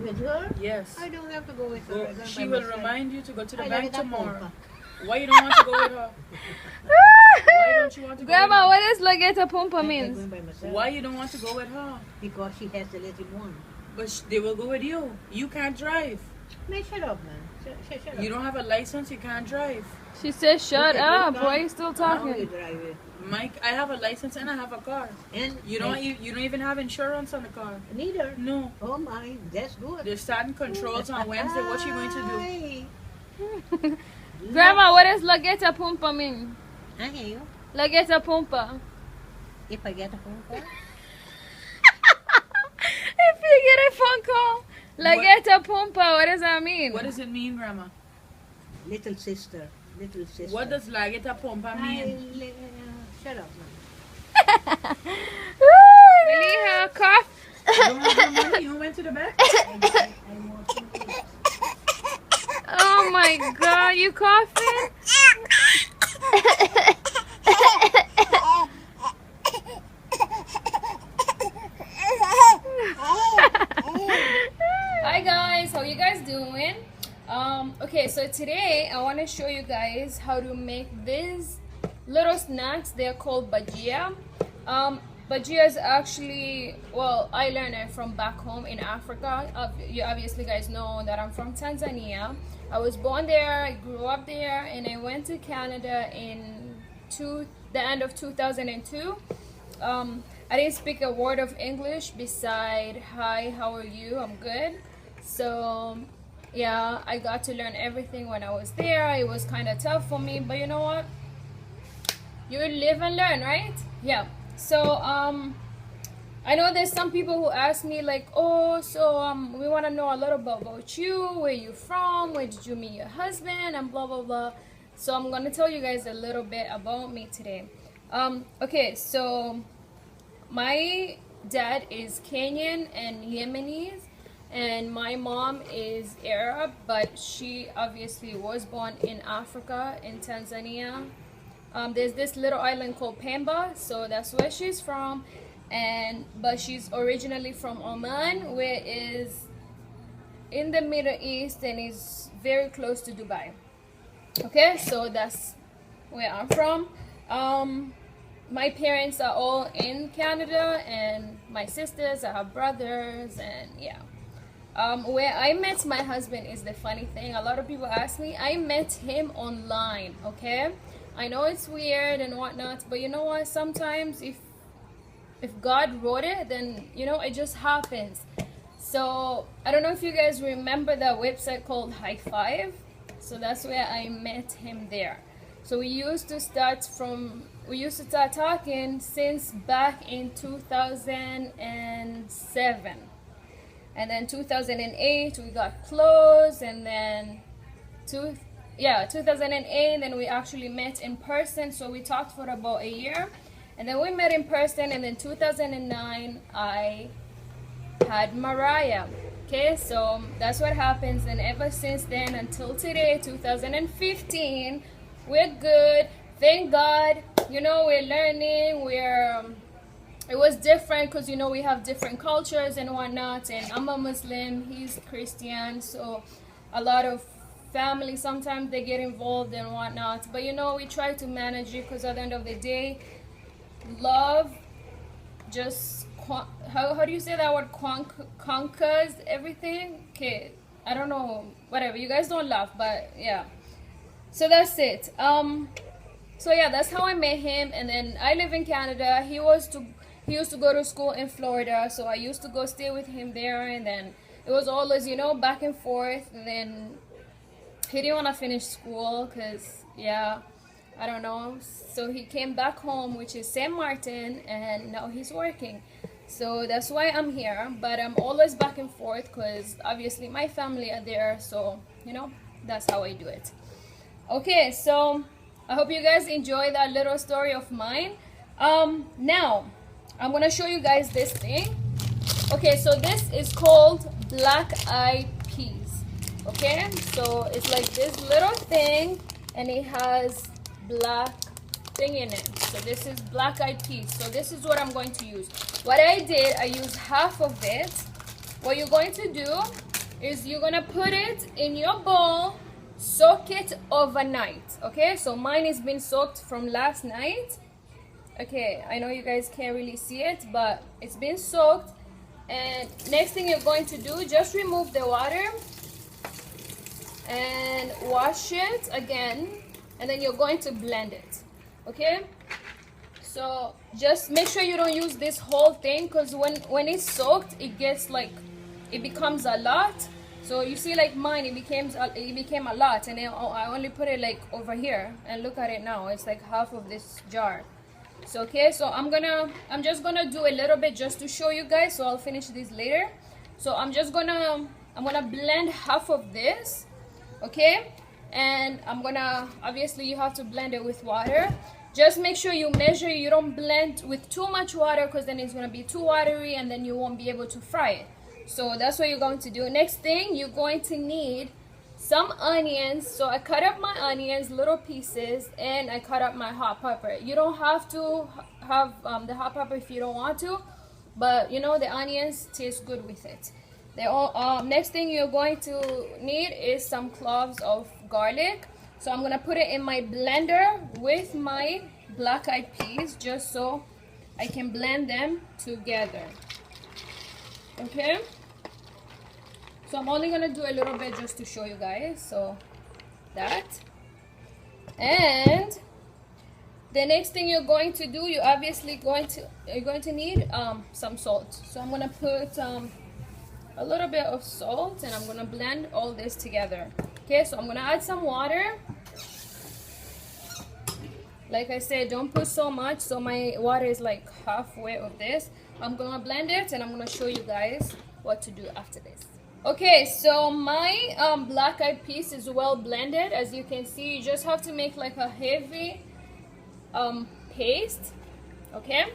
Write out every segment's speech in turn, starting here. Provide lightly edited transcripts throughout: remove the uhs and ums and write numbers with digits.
with her? Yes. I don't have to go with her. She will remind you to go to the I bank like that tomorrow. pumper. Why you don't want to go with her? Why don't you want to go Grandma, with what does Lageta Pumpa I'm means? going by her? myself. Why you don't want to go with her? Because she has the little one. But they will go with you. You can't drive. Man, shut up, man. Shut up. You don't have a license, you can't drive. She said, "Shut Okay, up." good Why guy. are you still How you talking? drive it? Mike, I have a license and I have a car. And You don't even have insurance on the car. neither. No. Oh my, that's good. They're starting controls on Wednesday. What you going to do? Grandma, what does Lageta Pumpa mean? I hear you. Lageta Pumpa. If I get a phone call, If you get a phone call, Lageta Pumpa, what does that mean? What does it mean, Grandma? little sister. What does Lageta Pompa mean? Shut up, man. Maliha, cough. You don't have the money? You went to the bank? I want to eat. Oh my God, you coughing? Hi guys, how you guys doing? Okay, so today I want to show you guys how to make these little snacks. They're called Bajia. Bajia is actually, well, I learned it from back home in Africa. You obviously guys know that I'm from Tanzania. I was born there, I grew up there, and I went to Canada in the end of 2002. I didn't speak a word of English beside hi, how are you, I'm good. So yeah, I got to learn everything when I was there. It was kind of tough for me, but you know what, you live and learn, right? Yeah. So I know there's some people who ask me like, oh, so we want to know a little bit about you, where you from, where did you meet your husband, and blah blah blah. So I'm gonna tell you guys a little bit about me today. Okay, so my dad is Kenyan and Yemenis, and my mom is Arab, but she obviously was born in Africa, in Tanzania. There's this little island called Pemba, so that's where she's from, but she's originally from Oman, where is in the Middle East and is very close to Dubai. Okay, so that's where I'm from. My parents are all in Canada, and my sisters, I have brothers, and yeah. Where I met my husband is the funny thing. A lot of people ask me, I met him online, okay? I know it's weird and whatnot, but you know what? Sometimes if God wrote it, then, you know, it just happens. So, I don't know if you guys remember that website called High Five. So that's where I met him there. So we used to start talking since back in 2007. And then 2008 we got close, and then 2008 then we actually met in person. So we talked for about a year, and then we met in person, and then 2009 I had Mariah. Okay, so that's what happens, and ever since then until today, 2015, we're good, thank God. You know, we're learning, it was different because, you know, we have different cultures and whatnot, and I'm a Muslim, he's Christian, so a lot of family, sometimes they get involved and whatnot, but you know, we try to manage it, because at the end of the day, love just how do you say that word, conquers everything. Okay, I don't know, whatever, you guys don't laugh, but yeah, so that's it. So yeah, that's how I met him. And then I live in Canada. He used to go to school in Florida, so I used to go stay with him there, and then it was always, you know, back and forth. And then he didn't want to finish school because, yeah, I don't know, so he came back home, which is St. Martin, and now he's working. So that's why I'm here, but I'm always back and forth because obviously my family are there, so you know, that's how I do it. Okay, so I hope you guys enjoy that little story of mine. Now I'm gonna show you guys this thing. Okay, so this is called black-eyed peas. Okay, so it's like this little thing, and it has black thing in it. So this is black-eyed peas. So this is what I'm going to use. What I did, I used half of it. What you're going to do is you're gonna put it in your bowl, soak it overnight. Okay, so mine has been soaked from last night. Okay, I know you guys can't really see it, but it's been soaked. And next thing you're going to do, just remove the water and wash it again, and then you're going to blend it. Okay, so just make sure you don't use this whole thing, because when it's soaked, it gets like, it becomes a lot. So you see, like mine, it became a lot, and then I only put it like over here, and look at it now, it's like half of this jar. So okay, so I'm just gonna do a little bit just to show you guys, so I'll finish this later. So I'm gonna blend half of this, okay, and obviously you have to blend it with water. Just make sure you measure, you don't blend with too much water, because then it's gonna be too watery and then you won't be able to fry it. So that's what you're going to do. Next thing, you're going to need some onions. So I cut up my onions, little pieces, and I cut up my hot pepper. You don't have to have the hot pepper if you don't want to, but you know, the onions taste good with it. Next thing you're going to need is some cloves of garlic. So I'm gonna put it in my blender with my black-eyed peas, just so I can blend them together. Okay, so I'm only gonna do a little bit just to show you guys. So that, and the next thing you're going to do, you're going to need some salt. So I'm gonna put a little bit of salt, and I'm gonna blend all this together. Okay, so I'm gonna add some water. Like I said, don't put so much, so my water is like halfway of this. I'm gonna blend it, and I'm gonna show you guys what to do after this. Okay, so my black-eyed peas is well blended. As you can see, you just have to make like a heavy paste. Okay,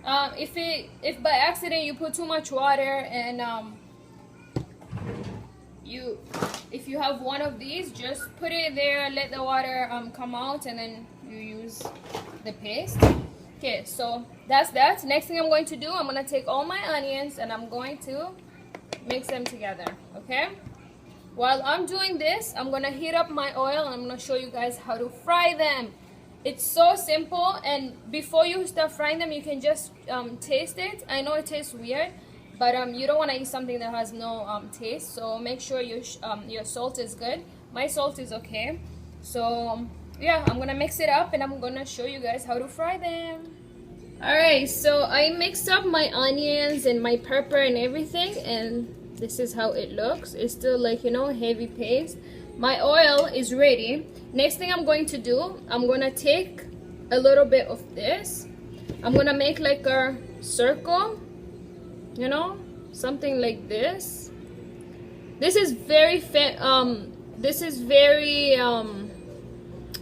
if by accident you put too much water, and if you have one of these, just put it there, let the water come out, and then you use the paste. Okay, so that's that. Next thing I'm going to do, I'm going to take all my onions and I'm going to mix them together. Okay, while I'm doing this, I'm going to heat up my oil, and I'm going to show you guys how to fry them. It's so simple, and before you start frying them, you can just taste it. I know it tastes weird, but you don't want to eat something that has no taste, so make sure your salt is good. My salt is okay. So yeah, I'm gonna mix it up, and I'm gonna show you guys how to fry them. Alright, so I mixed up my onions and my pepper and everything, and this is how it looks. It's still like, you know, heavy paste. My oil is ready. Next thing I'm going to do, I'm gonna take a little bit of this. I'm gonna make like a circle, you know, something like this. This is very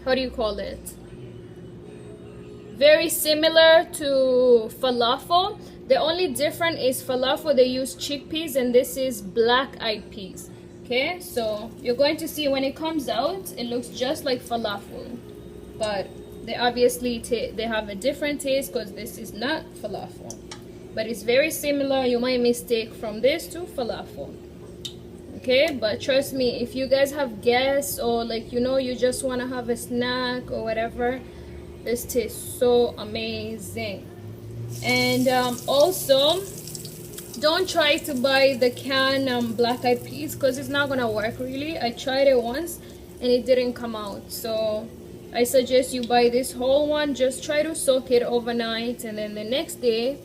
how do you call it, very similar to falafel. The only difference is falafel they use chickpeas, and this is black-eyed peas. Okay, so you're going to see when it comes out, it looks just like falafel, but they obviously they have a different taste, because this is not falafel, but it's very similar. You might mistake from this to falafel. Okay, but trust me, if you guys have guests, or like, you know, you just want to have a snack or whatever, this tastes so amazing. And also, don't try to buy the canned black-eyed peas, because it's not gonna work really. I tried it once and it didn't come out, so I suggest you buy this whole one. Just try to soak it overnight, and then the next day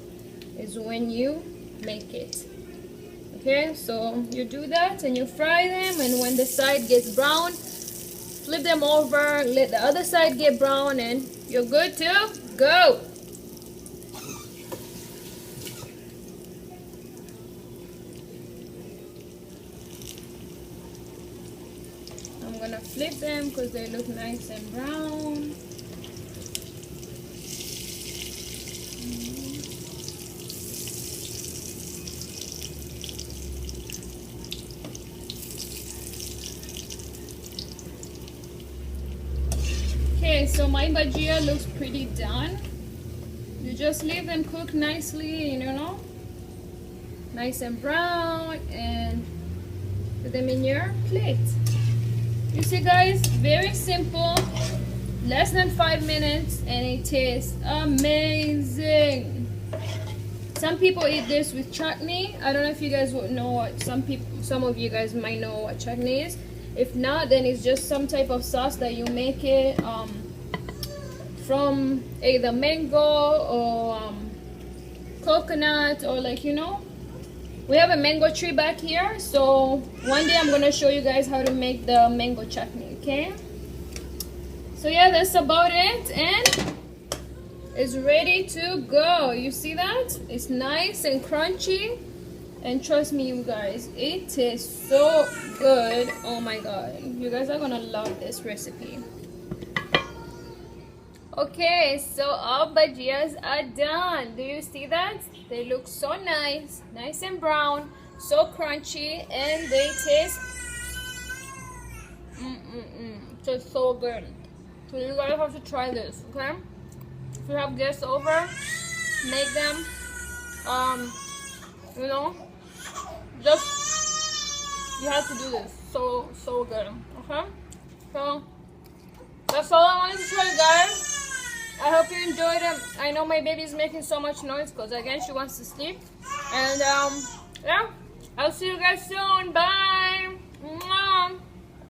is when you make it. Okay, so you do that and you fry them, and when the side gets brown, flip them over, let the other side get brown, and you're good to go. I'm gonna flip them because they look nice and brown. Okay, so my bajia looks pretty done. You just leave them cook nicely, you know, nice and brown, and put them in your plate. You see guys, very simple, less than 5 minutes, and it tastes amazing. Some people eat this with chutney. I don't know if you guys would know what, some of you guys might know what chutney is. If not, then it's just some type of sauce that you make it from either mango or coconut, or like, you know, we have a mango tree back here, so one day I'm gonna show you guys how to make the mango chutney. Okay, so yeah, that's about it, and it's ready to go. You see that? It's nice and crunchy, and trust me you guys, it tastes so good. Oh my god, you guys are gonna love this recipe. Okay, so our bhajias are done. Do you see that? They look so nice, nice and brown, so crunchy, and they taste tastes so good. So you guys have to try this, okay? If you have guests over, make them you know, just, you have to do this. So good, okay? So that's all I wanted to show you guys. I hope you enjoyed it. I know my baby is making so much noise because again she wants to sleep. And yeah, I'll see you guys soon. Bye.